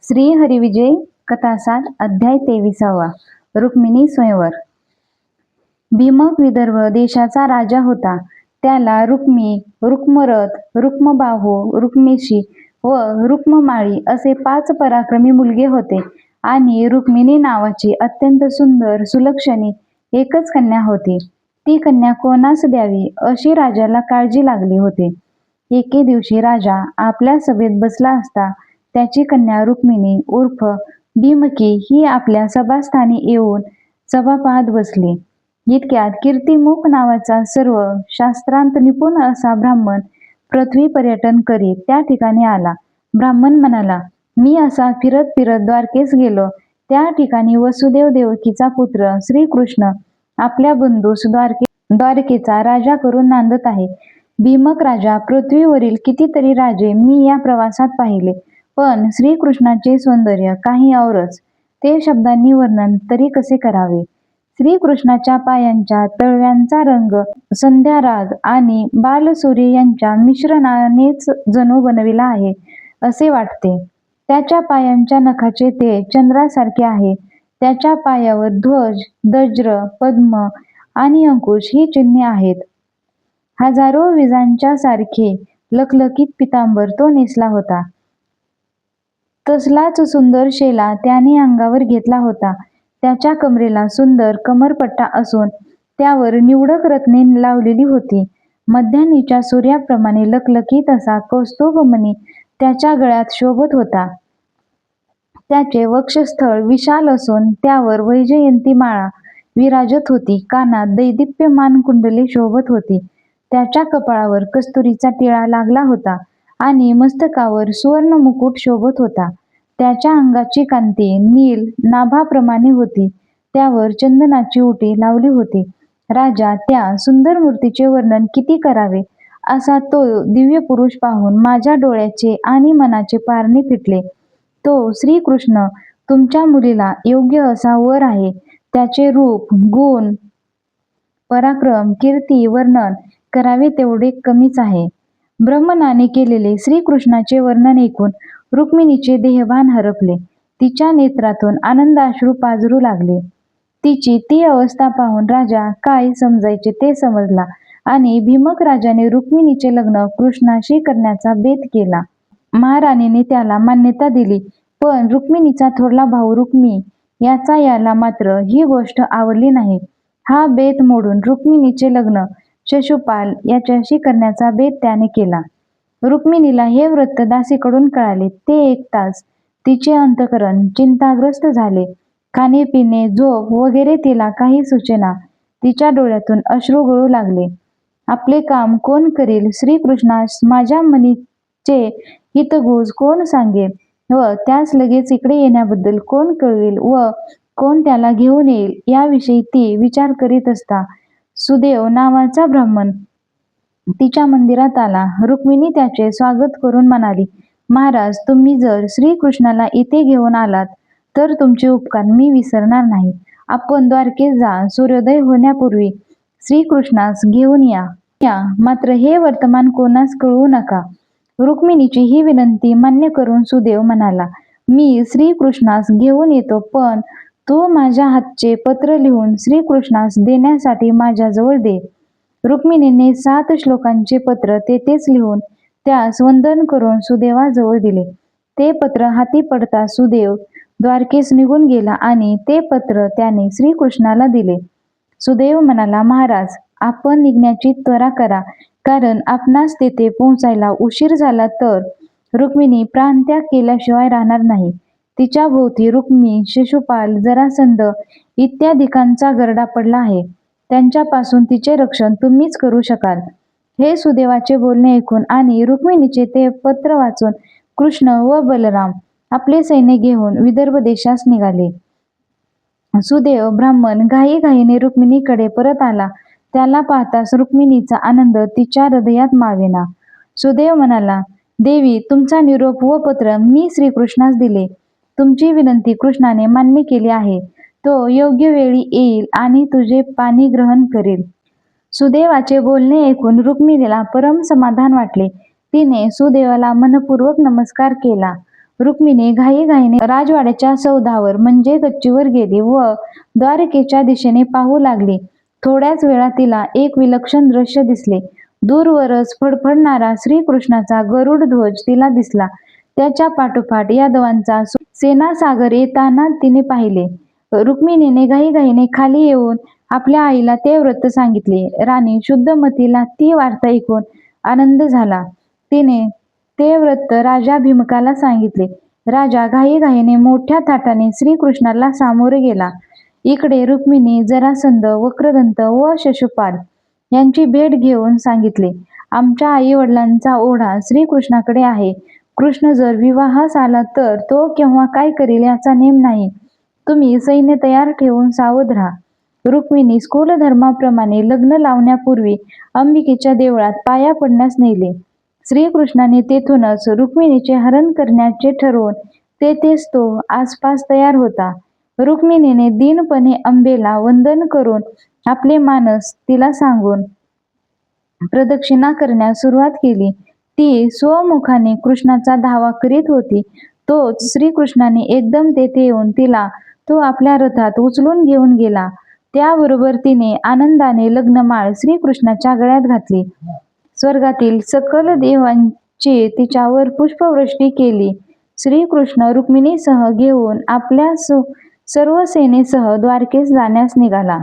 श्री हरिविजय कथासार अध्याय 23. रुक्मिणी स्वयंवर. भीमक विदर्भ देशाचा राजा होता. त्याला रुक्मी, रुक्मरथ, रुक्मबाहू, रुक्मिशी व रुक्ममाळी असे 5 पराक्रमी मुलगे होते आणि रुक्मिणी नावाची अत्यंत सुंदर सुलक्षणी एकच कन्या होती. ती कन्या कोणास द्यावी अशी राजाला काळजी लागली होती. एके दिवशी राजा आपल्या सभेत बसला असता त्याची कन्या रुक्मिणी उर्फ भीमकी ही आपल्या सभास्थानी येऊन सभा पाहत बसली. इतक्यात कीर्तिमुख नावाचा सर्व शास्त्रांत निपुण असा ब्राह्मण पृथ्वी पर्यटन करीत त्या ठिकाणी आला. ब्राह्मण म्हणाला, मी असा फिरत फिरत द्वारकेस गेलो. त्या ठिकाणी वसुदेव देवकीचा पुत्र श्रीकृष्ण आपल्या बंधूस द्वारकेचा राजा करून नांदत आहे. भीमक राजा पृथ्वीवरील कितीतरी राजे मी या प्रवासात पाहिले, पण श्रीकृष्णाचे सौंदर्य काही औरच. ते शब्दांनी वर्णन तरी कसे करावे. श्रीकृष्णाच्या पायांच्या तळव्यांचा रंग संध्याराग आणि बालसूर्य यांच्या मिश्रणानेच जणू बनविला आहे असे वाटते. त्याच्या पायांच्या नखाचे ते चंद्रासारखे आहे. त्याच्या पायावर ध्वज, वज्र, पद्म आणि अंकुश ही चिन्हे आहेत. हजारो विजांच्या सारखे लखलखीत पितांबर तो नेसला होता. तसलाच सुंदर शेला त्याने अंगावर घेतला होता. त्याच्या कमरेला सुंदर कमरपट्टा असून त्यावर निवडक रत्ने लावलेली होती. मध्यान्हीच्या सूर्याप्रमाणे लखलखीत असा कौस्तुभमणी त्याच्या गळ्यात शोभत होता. त्याचे वक्षस्थळ विशाल असून त्यावर वैजयंती माळा विराजत होती. कानात दैदिप्यमान कुंडले शोभत होती. त्याच्या कपाळावर कस्तुरीचा टिळा लागला होता आणि मस्तकावर सुवर्ण मुकुट शोभत होता. त्याच्या अंगाची कांती नील नाभाप्रमाणे होती. त्यावर चंदनाची उटी लावली होती. राजा त्या सुंदर मूर्तीचे वर्णन किती करावे असा तो दिव्य पुरुष पाहून माझ्या डोळ्याचे आणि मनाचे पारणे फिटले. तो श्रीकृष्ण तुमच्या मुलीला योग्य असा वर आहे. त्याचे रूप, गुण, पराक्रम, कीर्ती वर्णन करावे तेवढे कमीच आहे. ब्राह्मणाने केलेले श्रीकृष्णाचे वर्णन ऐकून रुक्मिणीचे देहभान हरपले. तिच्या नेत्रातून आनंदाश्रू पाझरू लागले. तिची ती अवस्था पाहून राजा काय समजायचे ते समजला आणि भीमक राजाने रुक्मिणीचे लग्न कृष्णाशी करण्याचा बेत केला. महाराणीने त्याला मान्यता दिली, पण रुक्मिणीचा थोरला भाऊ रुक्मी याला मात्र ही गोष्ट आवडली नाही. हा बेत मोडून रुक्मिणीचे लग्न शिशुपाल याच्याशी करण्याचा बेत त्याने केला. रुक्मिणीला हे वृत्त दासीकडून कळाले. ते ऐकताच तिचे अंतःकरण चिंताग्रस्त झाले. खाणे पिणे झोप वगैरे तिला काही सुचेना. तिच्या डोळ्यातून अश्रू गळू लागले. आपले काम कोण करील? श्रीकृष्णास माझ्या मनीचे हितगुज कोण सांगेल व त्यास लगेच इकडे येण्याबद्दल कोण कळवेल व कोण त्याला घेऊन येईल याविषयी ती विचार करीत असता सुदेव नावाचा ब्राह्मण तिच्या मंदिरात आला. रुक्मिणी त्याचे स्वागत करून म्हणाली, महाराज, तुम्ही जर श्रीकृष्णाला इथे घेऊन आलात तर तुमचे उपकार मी विसरणार नाही. आपण द्वारकेस जा. सूर्योदय होण्यापूर्वी श्रीकृष्णास घेऊन या. मात्र हे वर्तमान कोणास कळवू नका. रुक्मिणीची ही विनंती मान्य करून सुदेव म्हणाला, मी श्रीकृष्णास घेऊन येतो, पण तू माझ्या हातचे पत्र लिहून श्रीकृष्णास देण्यासाठी माझ्याजवळ दे. रुक्मिणीने 7 श्लोकांचे पत्र तेथेच लिहून त्यास वंदन करून सुदेवाजवळ दिले. ते पत्र हाती पडता सुदेव द्वारकेस निघून गेला आणि ते पत्र त्याने श्रीकृष्णाला दिले. सुदेव म्हणाला, महाराज, आपण निघण्याची त्वरा करा, कारण आपणास तेथे पोहोचायला उशीर झाला तर रुक्मिणी प्राणत्याग केल्याशिवाय राहणार नाही. तिच्या भोवती रुक्मी, शिशुपाल, जरासंध इत्यादिकांचा गरडा पडला आहे. त्यांच्यापासून तिचे रक्षण तुम्हीच करू शकाल. हे सुदेवाचे बोलणे ऐकून आणि रुक्मिणीचे ते पत्र वाचून कृष्ण व बलराम आपले सैन्य घेऊन विदर्भ देशास निघाले. सुदेव ब्राह्मण घाईघाईने रुक्मिणीकडे परत आला. त्याला पाहताच रुक्मिणीचा आनंद तिच्या हृदयात मावेना. सुदेव म्हणाला, देवी, तुमचा निरोप व पत्र मी श्रीकृष्णास दिले. तुमची विनंती कृष्णाने मान्य केली आहे. तो योग्य वेळी येईल आणि तुझे पाणी ग्रहण करेल. सुदेवाचे बोलणे ऐकून रुक्मिणीला परम समाधान वाटले. तिने सुदेवाला मनपूर्वक नमस्कार केला रुक्मिणी घाईघाईने राजवाड्याच्या सौदावर म्हणजे गच्चीवर गेली व द्वारकेच्या दिशेने पाहू लागली. थोड्याच वेळात तिला एक विलक्षण दृश्य दिसले. दूरवरच फडफडणारा श्रीकृष्णाचा गरुड ध्वज तिला दिसला. त्याच्या पाठोपाठ यादवांचा सेनासागर येताना तिने पाहिले. रुक्मिणीने घाईघाईने खाली येऊन आपल्या आईला ते वृत्त सांगितले. राणी शुद्धमतीला ती वार्ता ऐकून आनंद झाला. तिने ते वृत्त राजा भीमकाला सांगितले. राजा घाईघाईने मोठ्या थाटाने श्रीकृष्णाला सामोरे गेला. इकडे रुक्मिणी जरासंध, वक्रदंत व शिशुपाल यांची भेट घेऊन सांगितले, आमच्या आई वडिलांचा ओढा श्रीकृष्णाकडे आहे. कृष्ण जर विवाहास आला तर तो केव्हा काय करेल याचा नेम नाही. तुम्ही सैन्य तयार ठेवून सावध राहा. रुक्मिणी कुलधर्माप्रमाणे लग्न लावण्यापूर्वी अंबिकेच्या देवळात पाया पडण्यास नेले. श्रीकृष्णाने तेथूनच रुक्मिणीचे हरण करण्याचे ठरवून तेथेच तो आसपास तयार होता. रुक्मिणीने दीनपणे अंबेला वंदन करून आपले मानस तिला सांगून प्रदक्षिणा करण्यास सुरुवात केली. ती स्वमुखाने कृष्णाचा धावा करीत होती. तोच श्रीकृष्णाने एकदम तेथे येऊन तिला तो आपल्या रथात उचलून घेऊन गेला. त्याबरोबर तिने आनंदाने लग्नमाळ श्रीकृष्णाच्या गळ्यात घातली. स्वर्गातील सकल देवांची तिच्यावर पुष्पवृष्टी केली. श्रीकृष्ण रुक्मिणीसह घेऊन आपल्या सर्व सेनेसह द्वारकेस जाण्यास निघाला.